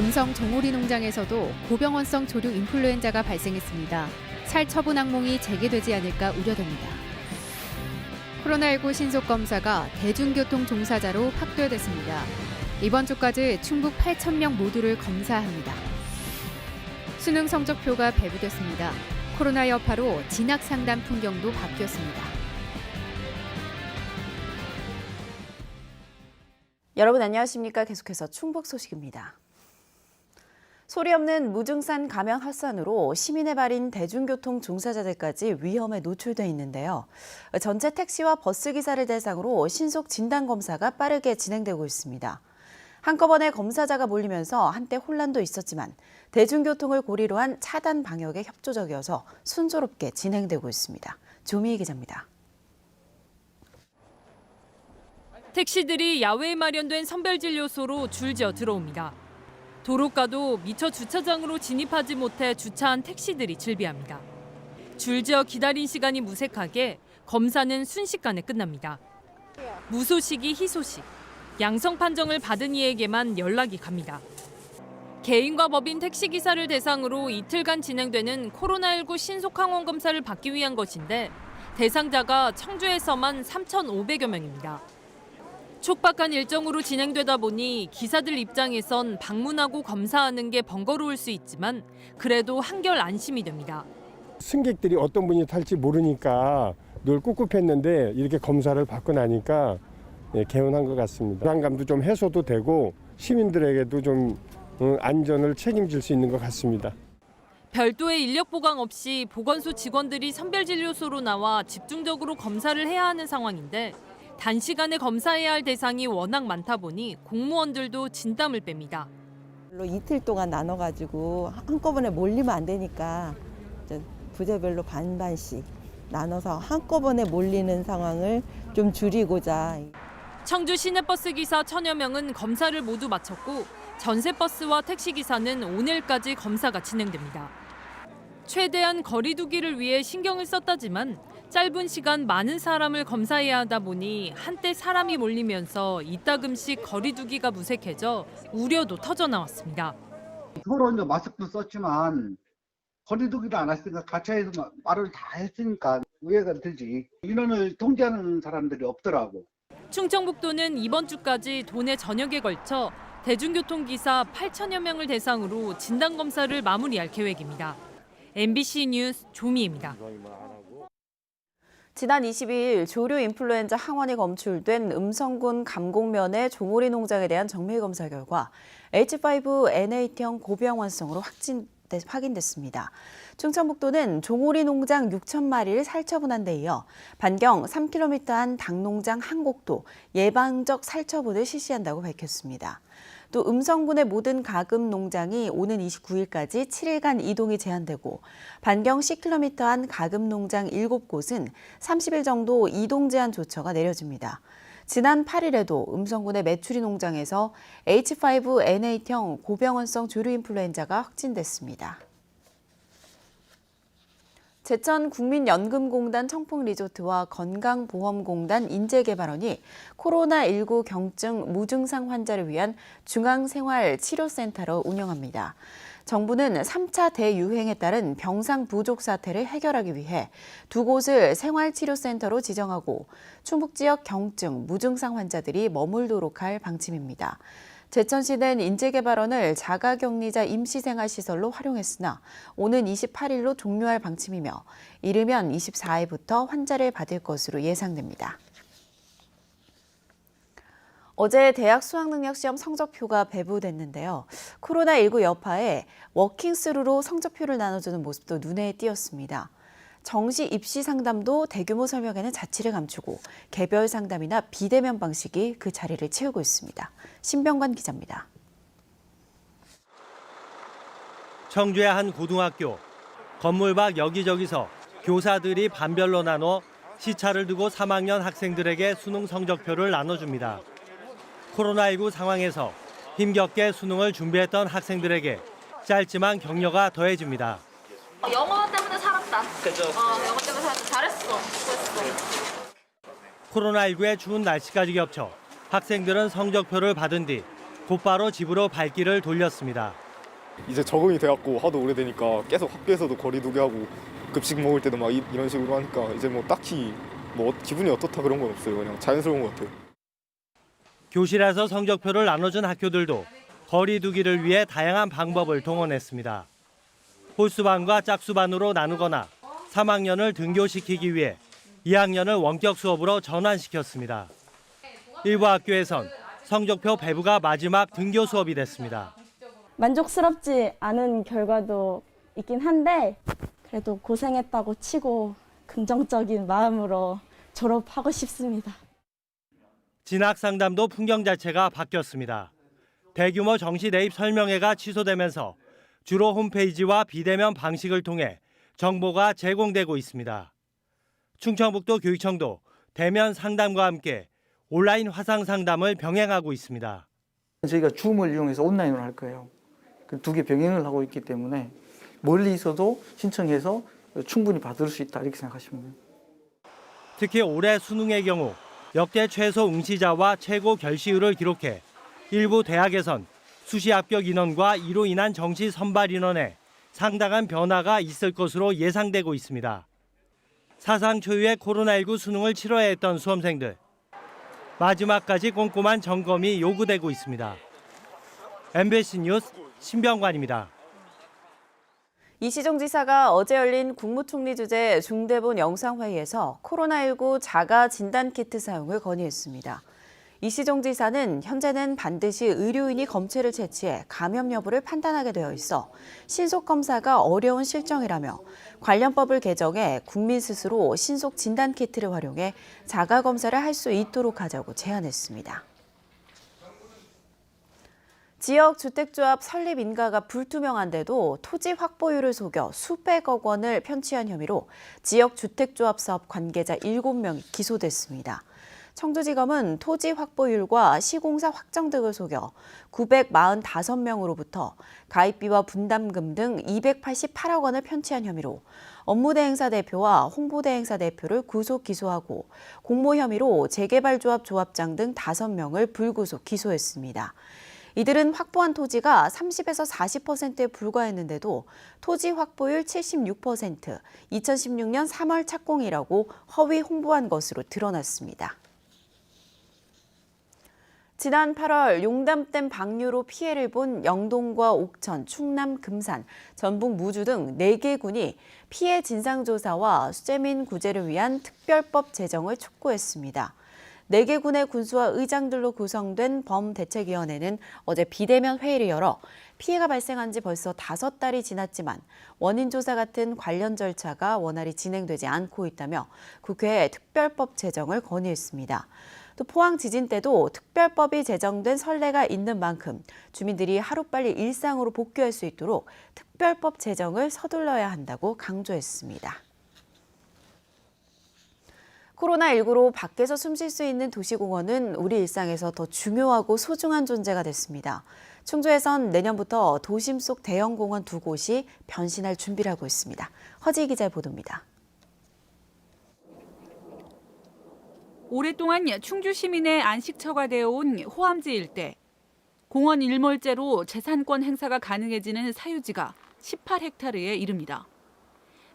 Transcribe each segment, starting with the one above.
음성 종오리 농장에서도 고병원성 조류 인플루엔자가 발생했습니다. 살처분 악몽이 재개되지 않을까 우려됩니다. 코로나19 신속검사가 대중교통 종사자로 확대됐습니다. 이번 주까지 충북 8,000명 모두를 검사합니다. 수능 성적표가 배부됐습니다. 코로나 여파로 진학 상담 풍경도 바뀌었습니다. 여러분 안녕하십니까? 계속해서 충북 소식입니다. 소리 없는 무증산 감염 확산으로 시민의 발인 대중교통 종사자들까지 위험에 노출돼 있는데요. 전체 택시와 버스 기사를 대상으로 신속 진단 검사가 빠르게 진행되고 있습니다. 한꺼번에 검사자가 몰리면서 한때 혼란도 있었지만 대중교통을 고리로 한 차단 방역에 협조적이어서 순조롭게 진행되고 있습니다. 조미희 기자입니다. 택시들이 야외에 마련된 선별진료소로 줄지어 들어옵니다. 도로가도 미처 주차장으로 진입하지 못해 주차한 택시들이 즐비합니다. 줄지어 기다린 시간이 무색하게 검사는 순식간에 끝납니다. 무소식이 희소식, 양성 판정을 받은 이에게만 연락이 갑니다. 개인과 법인 택시기사를 대상으로 이틀간 진행되는 코로나19 신속항원 검사를 받기 위한 것인데 대상자가 청주에서만 3,500여 명입니다. 촉박한 일정으로 진행되다 보니 기사들 입장에선 방문하고 검사하는 게 번거로울 수 있지만 그래도 한결 안심이 됩니다. 승객들이 어떤 분이 탈지 모르니까 늘 꿉꿉했는데 이렇게 검사를 받고 나니까 개운한 것 같습니다. 불안감도 좀 해소도 되고 시민들에게도 좀 안전을 책임질 수 있는 것 같습니다. 별도의 인력 보강 없이 보건소 직원들이 선별진료소로 나와 집중적으로 검사를 해야 하는 상황인데 단시간에 검사해야 할 대상이 워낙 많다 보니 공무원들도 진땀을 뺍니다. 이틀 동안 나눠가지고 한꺼번에 몰리면 안 되니까 부재별로 반반씩 나눠서 한꺼번에 몰리는 상황을 좀 줄이고자. 청주 시내버스 기사 1,000여 명은 검사를 모두 마쳤고 전세버스와 택시기사는 오늘까지 검사가 진행됩니다. 최대한 거리 두기를 위해 신경을 썼다지만 짧은 시간 많은 사람을 검사해야 하다 보니 한때 사람이 몰리면서 이따금씩 거리 두기가 무색해져 우려도 터져나왔습니다. 서로 이제 마스크 썼지만 거리 두기를 안 했으니까 가차에서 말을 다 했으니까 우회가 들지. 인원을 통제하는 사람들이 없더라고. 충청북도는 이번 주까지 도내 전역에 걸쳐 대중교통기사 8,000여 명을 대상으로 진단검사를 마무리할 계획입니다. MBC 뉴스 조미입니다. 지난 22일 조류 인플루엔자 항원이 검출된 음성군 감곡면의 종오리 농장에 대한 정밀검사 결과 H5N8형 고병원성으로 확인됐습니다. 충청북도는 종오리 농장 6,000마리를 살처분한 데 이어 반경 3km 한 닭농장 한 곳도 예방적 살처분을 실시한다고 밝혔습니다. 또 음성군의 모든 가금 농장이 오는 29일까지 7일간 이동이 제한되고 반경 10km 한 가금 농장 7곳은 30일 정도 이동 제한 조처가 내려집니다. 지난 8일에도 음성군의 메추리 농장에서 H5N8형 고병원성 조류 인플루엔자가 확진됐습니다. 제천국민연금공단 청풍리조트와 건강보험공단 인재개발원이 코로나19 경증 무증상 환자를 위한 중앙생활치료센터로 운영합니다. 정부는 3차 대유행에 따른 병상 부족 사태를 해결하기 위해 두 곳을 생활치료센터로 지정하고 충북 지역 경증 무증상 환자들이 머물도록 할 방침입니다. 제천시는 인재개발원을 자가격리자 임시생활시설로 활용했으나 오는 28일로 종료할 방침이며 이르면 24일부터 환자를 받을 것으로 예상됩니다. 어제 대학 수학능력시험 성적표가 배부됐는데요. 코로나19 여파에 워킹스루로 성적표를 나눠주는 모습도 눈에 띄었습니다. 정시 입시 상담도 대규모 설명회는 자취를 감추고 개별 상담이나 비대면 방식이 그 자리를 채우고 있습니다. 신병관 기자입니다. 청주의 한 고등학교. 건물 밖 여기저기서 교사들이 반별로 나눠 시차를 두고 3학년 학생들에게 수능 성적표를 나눠줍니다. 코로나19 상황에서 힘겹게 수능을 준비했던 학생들에게 짧지만 격려가 더해집니다. 영어 때문에 살았다. 그죠. 영어 때문에 살았다. 잘했어. 코로나19의 추운 날씨까지 겹쳐 학생들은 성적표를 받은 뒤 곧바로 집으로 발길을 돌렸습니다. 이제 적응이 돼갖고 하도 오래되니까 계속 학교에서도 거리두기 하고 급식 먹을 때도 막 이런 식으로 하니까 이제 뭐 딱히 뭐 기분이 어떻다 그런 건 없어요. 그냥 자연스러운 것 같아요. 교실에서 성적표를 나눠준 학교들도 거리두기를 위해 다양한 방법을 동원했습니다. 홀수반과 짝수반으로 나누거나 3학년을 등교시키기 위해 2학년을 원격 수업으로 전환시켰습니다. 일부 학교에선 성적표 배부가 마지막 등교 수업이 됐습니다. 만족스럽지 않은 결과도 있긴 한데 그래도 고생했다고 치고 긍정적인 마음으로 졸업하고 싶습니다. 진학 상담도 풍경 자체가 바뀌었습니다. 대규모 정시 대입 설명회가 취소되면서 주로 홈페이지와 비대면 방식을 통해 정보가 제공되고 있습니다. 충청북도 교육청도 대면 상담과 함께 온라인 화상 상담을 병행하고 있습니다. 저희가 줌을 이용해서 온라인으로 할 거예요. 그 두 개 병행을 하고 있기 때문에 멀리 있어도 신청해서 충분히 받을 수 있다 이렇게 생각하시면 돼요. 특히 올해 수능의 경우 역대 최소 응시자와 최고 결시율을 기록해 일부 대학에선 수시 합격 인원과 이로 인한 정시 선발 인원에 상당한 변화가 있을 것으로 예상되고 있습니다. 사상 초유의 코로나19 수능을 치러야 했던 수험생들. 마지막까지 꼼꼼한 점검이 요구되고 있습니다. MBC 뉴스 신병관입니다. 이시종 지사가 어제 열린 국무총리 주재 중대본 영상회의에서 코로나19 자가 진단키트 사용을 건의했습니다. 이시종 지사는 현재는 반드시 의료인이 검체를 채취해 감염 여부를 판단하게 되어 있어 신속 검사가 어려운 실정이라며 관련법을 개정해 국민 스스로 신속 진단키트를 활용해 자가 검사를 할 수 있도록 하자고 제안했습니다. 지역 주택조합 설립 인가가 불투명한데도 토지 확보율을 속여 수백억 원을 편취한 혐의로 지역 주택조합 사업 관계자 7명이 기소됐습니다. 청주지검은 토지 확보율과 시공사 확정 등을 속여 945명으로부터 가입비와 분담금 등 288억 원을 편취한 혐의로 업무대행사 대표와 홍보대행사 대표를 구속 기소하고 공모 혐의로 재개발조합 조합장 등 5명을 불구속 기소했습니다. 이들은 확보한 토지가 30에서 40%에 불과했는데도 토지 확보율 76%, 2016년 3월 착공이라고 허위 홍보한 것으로 드러났습니다. 지난 8월 용담댐 방류로 피해를 본 영동과 옥천, 충남, 금산, 전북 무주 등 4개 군이 피해 진상조사와 수재민 구제를 위한 특별법 제정을 촉구했습니다. 4개 군의 군수와 의장들로 구성된 범대책위원회는 어제 비대면 회의를 열어 피해가 발생한 지 벌써 5달이 지났지만 원인 조사 같은 관련 절차가 원활히 진행되지 않고 있다며 국회에 특별법 제정을 건의했습니다. 또 포항 지진 때도 특별법이 제정된 선례가 있는 만큼 주민들이 하루빨리 일상으로 복귀할 수 있도록 특별법 제정을 서둘러야 한다고 강조했습니다. 코로나19로 밖에서 숨 쉴 수 있는 도시공원은 우리 일상에서 더 중요하고 소중한 존재가 됐습니다. 충주에선 내년부터 도심 속 대형 공원 2곳이 변신할 준비를 하고 있습니다. 허지희 기자의 보도입니다. 오랫동안 충주 시민의 안식처가 되어온 호암지 일대. 공원 일몰제로 재산권 행사가 가능해지는 사유지가 18헥타르에 이릅니다.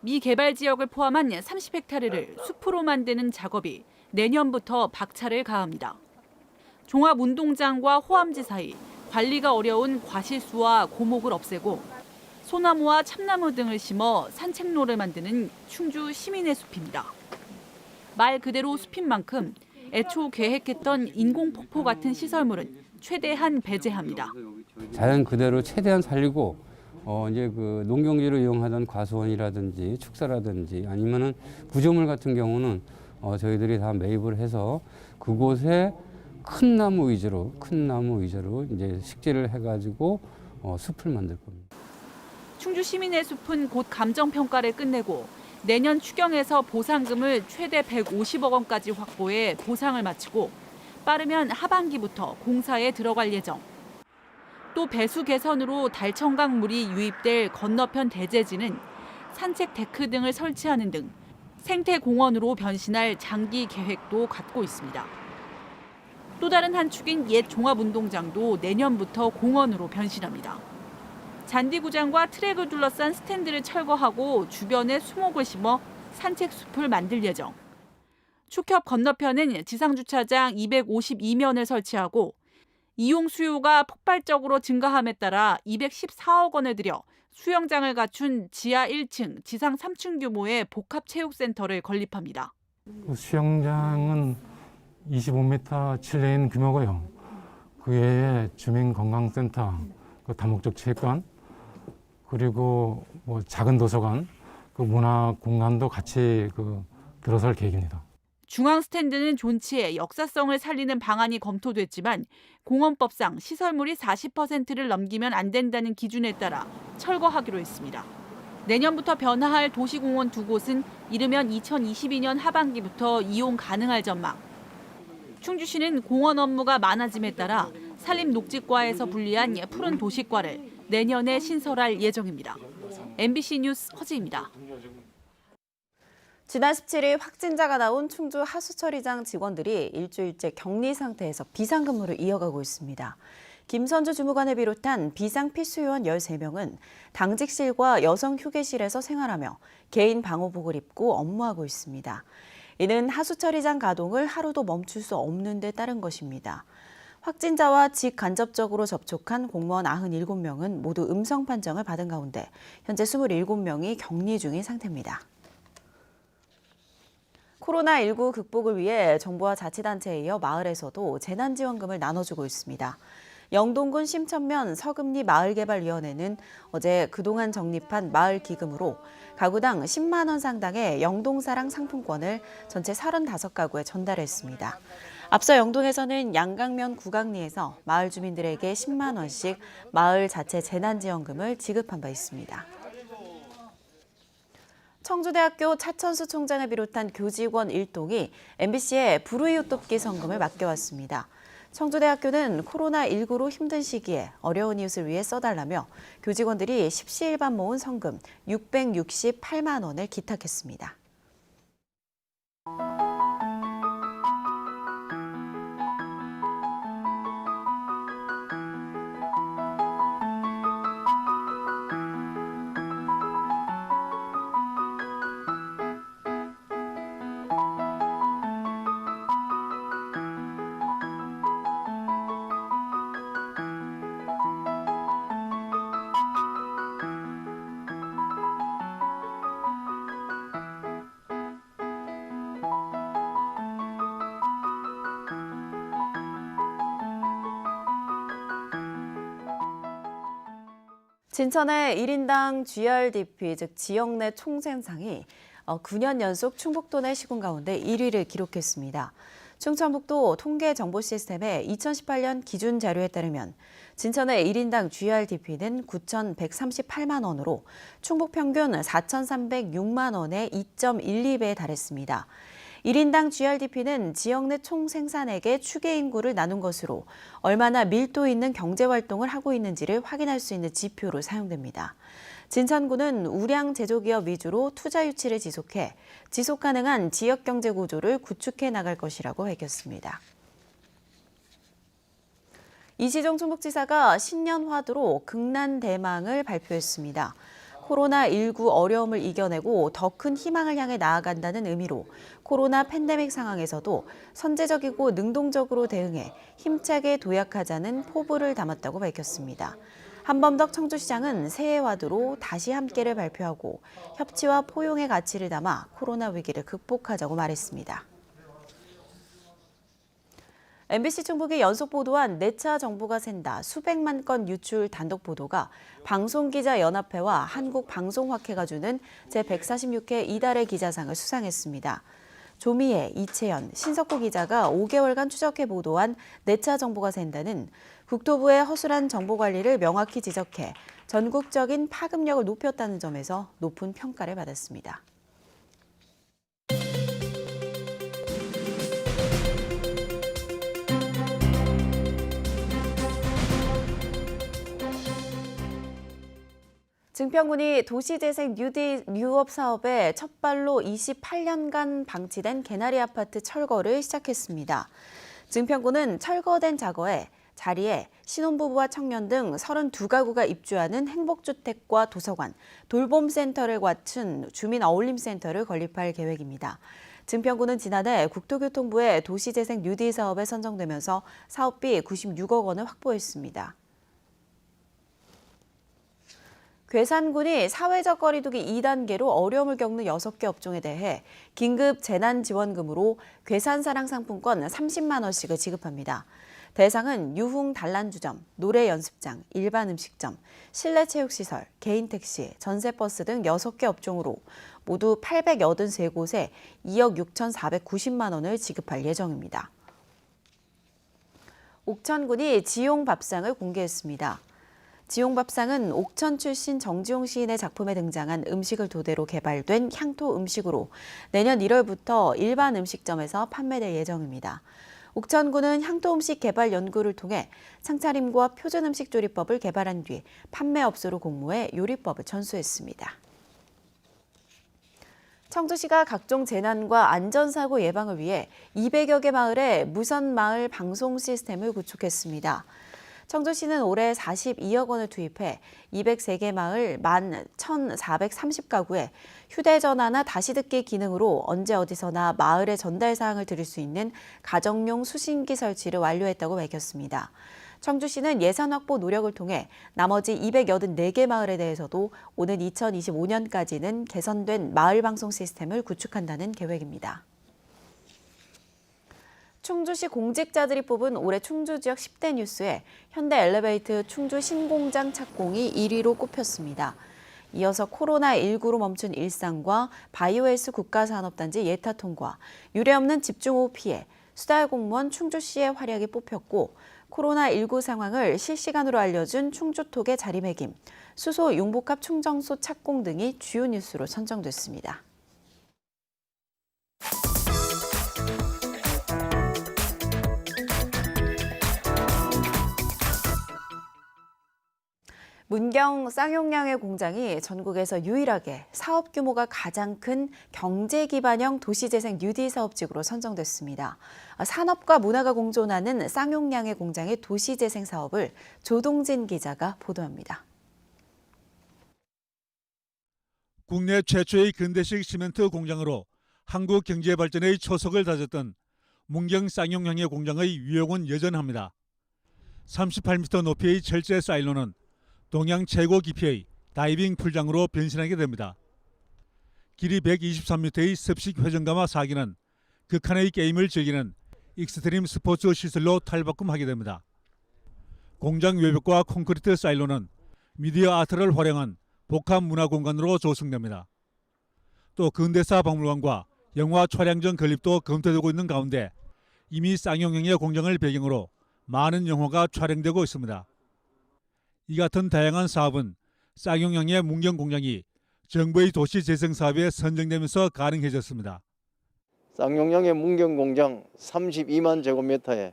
미개발 지역을 포함한 30헥타르를 숲으로 만드는 작업이 내년부터 박차를 가합니다. 종합운동장과 호암지 사이 관리가 어려운 과실수와 고목을 없애고 소나무와 참나무 등을 심어 산책로를 만드는 충주 시민의 숲입니다. 말 그대로 숲인 만큼 애초 계획했던 인공폭포 같은 시설물은 최대한 배제합니다. 자연 그대로 최대한 살리고 이제 그 농경지로 이용하던 과수원이라든지 축사라든지 아니면은 구조물 같은 경우는 저희들이 다 매입을 해서 그곳에 큰 나무 위주로 이제 식재를 해가지고 숲을 만들 겁니다. 충주 시민의 숲은 곧 감정 평가를 끝내고 내년 추경에서 보상금을 최대 150억 원까지 확보해 보상을 마치고 빠르면 하반기부터 공사에 들어갈 예정. 또 배수 개선으로 달청강 물이 유입될 건너편 대제지는 산책 데크 등을 설치하는 등 생태공원으로 변신할 장기 계획도 갖고 있습니다. 또 다른 한 축인 옛 종합운동장도 내년부터 공원으로 변신합니다. 잔디구장과 트랙을 둘러싼 스탠드를 철거하고 주변에 수목을 심어 산책숲을 만들 예정. 축협 건너편은 지상주차장 252면을 설치하고 이용 수요가 폭발적으로 증가함에 따라 214억 원을 들여 수영장을 갖춘 지하 1층, 지상 3층 규모의 복합체육센터를 건립합니다. 수영장은 25m 실내인 규모고요. 그 외에 주민건강센터, 다목적 체육관, 그리고 뭐 작은 도서관, 문화 공간도 같이 들어설 계획입니다. 중앙 스탠드는 존치해 역사성을 살리는 방안이 검토됐지만 공원법상 시설물이 40%를 넘기면 안 된다는 기준에 따라 철거하기로 했습니다. 내년부터 변화할 도시공원 두 곳은 이르면 2022년 하반기부터 이용 가능할 전망. 충주시는 공원 업무가 많아짐에 따라 산림녹지과에서 분리한 푸른 도시과를 내년에 신설할 예정입니다. MBC 뉴스 허지입니다. 지난 17일 확진자가 나온 충주 하수처리장 직원들이 일주일째 격리 상태에서 비상근무를 이어가고 있습니다. 김선주 주무관을 비롯한 비상필수요원 13명은 당직실과 여성 휴게실에서 생활하며 개인 방호복을 입고 업무하고 있습니다. 이는 하수처리장 가동을 하루도 멈출 수 없는 데 따른 것입니다. 확진자와 직간접적으로 접촉한 공무원 97명은 모두 음성 판정을 받은 가운데 현재 27명이 격리 중인 상태입니다. 코로나19 극복을 위해 정부와 자치단체에 이어 마을에서도 재난지원금을 나눠주고 있습니다. 영동군 심천면 서금리 마을개발위원회는 어제 그동안 적립한 마을기금으로 가구당 10만 원 상당의 영동사랑 상품권을 전체 35가구에 전달했습니다. 앞서 영동에서는 양강면 구강리에서 마을 주민들에게 10만 원씩 마을 자체 재난지원금을 지급한 바 있습니다. 청주대학교 차천수 총장을 비롯한 교직원 일동이 MBC에 불우이웃 돕기 성금을 맡겨왔습니다. 청주대학교는 코로나19로 힘든 시기에 어려운 이웃을 위해 써달라며 교직원들이 십시일반 모은 성금 668만 원을 기탁했습니다. 진천의 1인당 GRDP, 즉 지역 내 총생산이 9년 연속 충북도 내 시군 가운데 1위를 기록했습니다. 충청북도 통계정보시스템의 2018년 기준 자료에 따르면 진천의 1인당 GRDP는 9,138만 원으로 충북 평균 4,306만 원의 2.12배에 달했습니다. 1인당 GRDP는 지역 내 총생산액의 추계인구를 나눈 것으로 얼마나 밀도 있는 경제활동을 하고 있는지를 확인할 수 있는 지표로 사용됩니다. 진천구는 우량 제조기업 위주로 투자 유치를 지속해 지속가능한 지역경제 구조를 구축해 나갈 것이라고 밝혔습니다. 이시종 충북지사가 신년 화두로 극난대망을 발표했습니다. 코로나19 어려움을 이겨내고 더 큰 희망을 향해 나아간다는 의미로 코로나 팬데믹 상황에서도 선제적이고 능동적으로 대응해 힘차게 도약하자는 포부를 담았다고 밝혔습니다. 한범덕 청주시장은 새해 화두로 다시 함께를 발표하고 협치와 포용의 가치를 담아 코로나 위기를 극복하자고 말했습니다. MBC 충북이 연속 보도한 4차 정보가 샌다 수백만 건 유출 단독 보도가 방송기자연합회와 한국방송학회가 주는 제146회 이달의 기자상을 수상했습니다. 조미애, 이채연, 신석호 기자가 5개월간 추적해 보도한 4차 정보가 샌다는 국토부의 허술한 정보 관리를 명확히 지적해 전국적인 파급력을 높였다는 점에서 높은 평가를 받았습니다. 증평군이 도시재생 뉴업 사업에 첫발로 28년간 방치된 개나리 아파트 철거를 시작했습니다. 증평구는 철거된 자리에 신혼부부와 청년 등 32가구가 입주하는 행복주택과 도서관, 돌봄센터를 갖춘 주민어울림센터를 건립할 계획입니다. 증평구는 지난해 국토교통부의 도시재생 뉴딜 사업에 선정되면서 사업비 96억 원을 확보했습니다. 괴산군이 사회적 거리두기 2단계로 어려움을 겪는 6개 업종에 대해 긴급 재난지원금으로 괴산사랑 상품권 30만 원씩을 지급합니다. 대상은 유흥 단란주점, 노래연습장, 일반 음식점, 실내체육시설, 개인택시, 전세버스 등 6개 업종으로 모두 883곳에 2억 6,490만 원을 지급할 예정입니다. 옥천군이 지용밥상을 공개했습니다. 지용밥상은 옥천 출신 정지용 시인의 작품에 등장한 음식을 토대로 개발된 향토 음식으로 내년 1월부터 일반 음식점에서 판매될 예정입니다. 옥천군은 향토음식 개발 연구를 통해 상차림과 표준음식 조리법을 개발한 뒤 판매업소로 공모해 요리법을 전수했습니다. 청주시가 각종 재난과 안전사고 예방을 위해 200여 개 마을에 무선 마을 방송 시스템을 구축했습니다. 청주시는 올해 42억 원을 투입해 203개 마을 11,430가구에 휴대전화나 다시듣기 기능으로 언제 어디서나 마을의 전달 사항을 들을 수 있는 가정용 수신기 설치를 완료했다고 밝혔습니다. 청주시는 예산 확보 노력을 통해 나머지 284개 마을에 대해서도 오는 2025년까지는 개선된 마을 방송 시스템을 구축한다는 계획입니다. 충주시 공직자들이 뽑은 올해 충주 지역 10대 뉴스에 현대 엘리베이터 충주 신공장 착공이 1위로 꼽혔습니다. 이어서 코로나19로 멈춘 일상과 바이오헬스 국가산업단지 예타 통과, 유례없는 집중호우 피해, 수달 공무원 충주시의 활약이 뽑혔고 코로나19 상황을 실시간으로 알려준 충주톡의 자리매김, 수소 융복합 충전소 착공 등이 주요 뉴스로 선정됐습니다. 문경 쌍용량의 공장이 전국에서 유일하게 사업 규모가 가장 큰 경제 기반형 도시재생 뉴딜 사업지구로 선정됐습니다. 산업과 문화가 공존하는 쌍용량의 공장의 도시재생 사업을 조동진 기자가 보도합니다. 국내 최초의 근대식 시멘트 공장으로 한국 경제 발전의 초석을 다졌던 문경 쌍용량의 공장의 위력은 여전합니다. 38m 높이의 철제 사일로는 동양 최고 깊이의 다이빙 풀장으로 변신하게 됩니다. 길이 123m의 습식 회전가마 4기는 극한의 게임을 즐기는 익스트림 스포츠 시설로 탈바꿈하게 됩니다. 공장 외벽과 콘크리트 사일로는 미디어 아트를 활용한 복합 문화 공간으로 조성됩니다. 또 근대사 박물관과 영화 촬영전 건립도 검토되고 있는 가운데 이미 쌍용량의 공장을 배경으로 많은 영화가 촬영되고 있습니다. 이 같은 다양한 사업은 쌍용량의 문경 공장이 정부의 도시재생 사업에 선정되면서 가능해졌습니다. 쌍용량의 문경 공장 32만 제곱미터에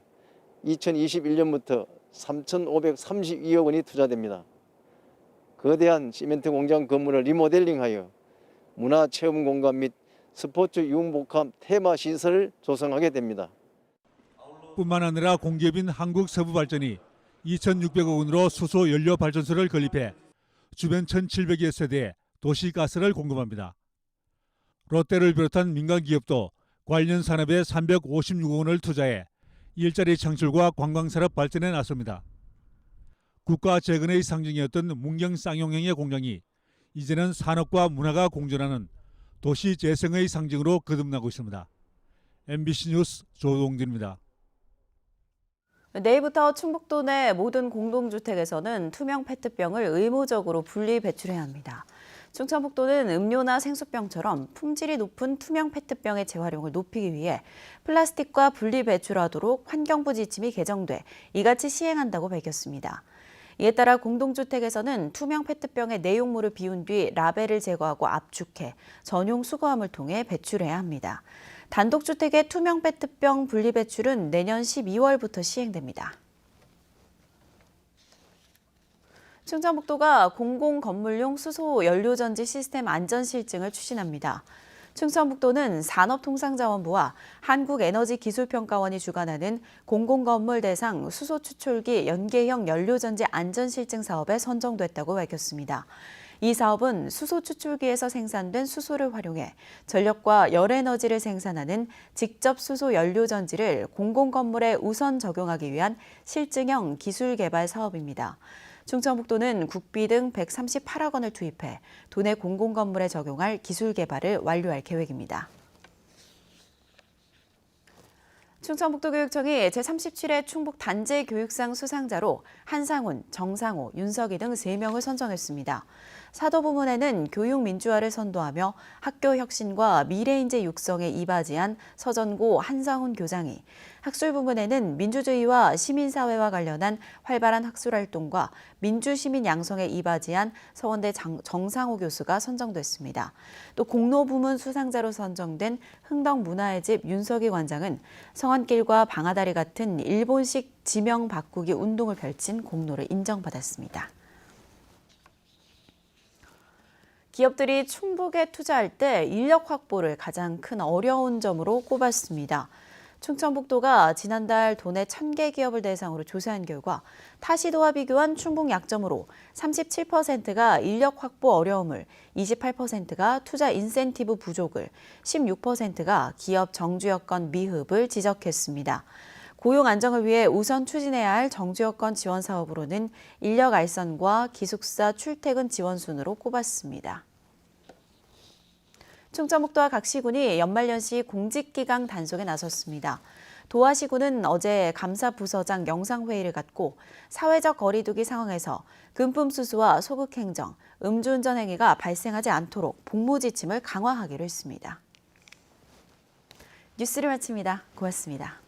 2021년부터 3,532억 원이 투자됩니다. 거대한 시멘트 공장 건물을 리모델링하여 문화체험 공간 및 스포츠 융복합 테마 시설을 조성하게 됩니다. 뿐만 아니라 공기업인 한국서부발전이 2,600억 원으로 수소 연료 발전소를 건립해 주변 1,700여 세대에 도시가스를 공급합니다. 롯데를 비롯한 민간 기업도 관련 산업에 356억 원을 투자해 일자리 창출과 관광산업 발전에 나섭니다. 국가 재건의 상징이었던 문경 쌍용량의 공장이 이제는 산업과 문화가 공존하는 도시 재생의 상징으로 거듭나고 있습니다. MBC 뉴스 조동진입니다. 내일부터 충북도 내 모든 공동주택에서는 투명 페트병을 의무적으로 분리 배출해야 합니다. 충청북도는 음료나 생수병처럼 품질이 높은 투명 페트병의 재활용을 높이기 위해 플라스틱과 분리 배출하도록 환경부 지침이 개정돼 이같이 시행한다고 밝혔습니다. 이에 따라 공동주택에서는 투명 페트병의 내용물을 비운 뒤 라벨을 제거하고 압축해 전용 수거함을 통해 배출해야 합니다. 단독주택의 투명 페트병 분리 배출은 내년 12월부터 시행됩니다. 충청북도가 공공건물용 수소 연료전지 시스템 안전실증을 추진합니다. 충청북도는 산업통상자원부와 한국에너지기술평가원이 주관하는 공공건물 대상 수소추출기 연계형 연료전지 안전실증 사업에 선정됐다고 밝혔습니다. 이 사업은 수소추출기에서 생산된 수소를 활용해 전력과 열에너지를 생산하는 직접 수소 연료전지를 공공건물에 우선 적용하기 위한 실증형 기술개발 사업입니다. 충청북도는 국비 등 138억 원을 투입해 도내 공공건물에 적용할 기술 개발을 완료할 계획입니다. 충청북도교육청이 제37회 충북 단재교육상 수상자로 한상훈, 정상호, 윤석이 등 3명을 선정했습니다. 사도 부문에는 교육 민주화를 선도하며 학교 혁신과 미래인재 육성에 이바지한 서전고 한상훈 교장이, 학술 부문에는 민주주의와 시민사회와 관련한 활발한 학술활동과 민주시민 양성에 이바지한 서원대 정상호 교수가 선정됐습니다. 또 공로 부문 수상자로 선정된 흥덕문화의 집 윤석이 관장은 성안길과 방아다리 같은 일본식 지명 바꾸기 운동을 펼친 공로를 인정받았습니다. 기업들이 충북에 투자할 때 인력 확보를 가장 큰 어려운 점으로 꼽았습니다. 충청북도가 지난달 도내 1000개 기업을 대상으로 조사한 결과 타시도와 비교한 충북 약점으로 37%가 인력 확보 어려움을, 28%가 투자 인센티브 부족을, 16%가 기업 정주여건 미흡을 지적했습니다. 고용 안정을 위해 우선 추진해야 할 정주여건 지원 사업으로는 인력 알선과 기숙사 출퇴근 지원 순으로 꼽았습니다. 충청북도와 각 시군이 연말연시 공직기강 단속에 나섰습니다. 도화시군은 어제 감사부서장 영상회의를 갖고 사회적 거리두기 상황에서 금품수수와 소극행정, 음주운전 행위가 발생하지 않도록 복무 지침을 강화하기로 했습니다. 뉴스를 마칩니다. 고맙습니다.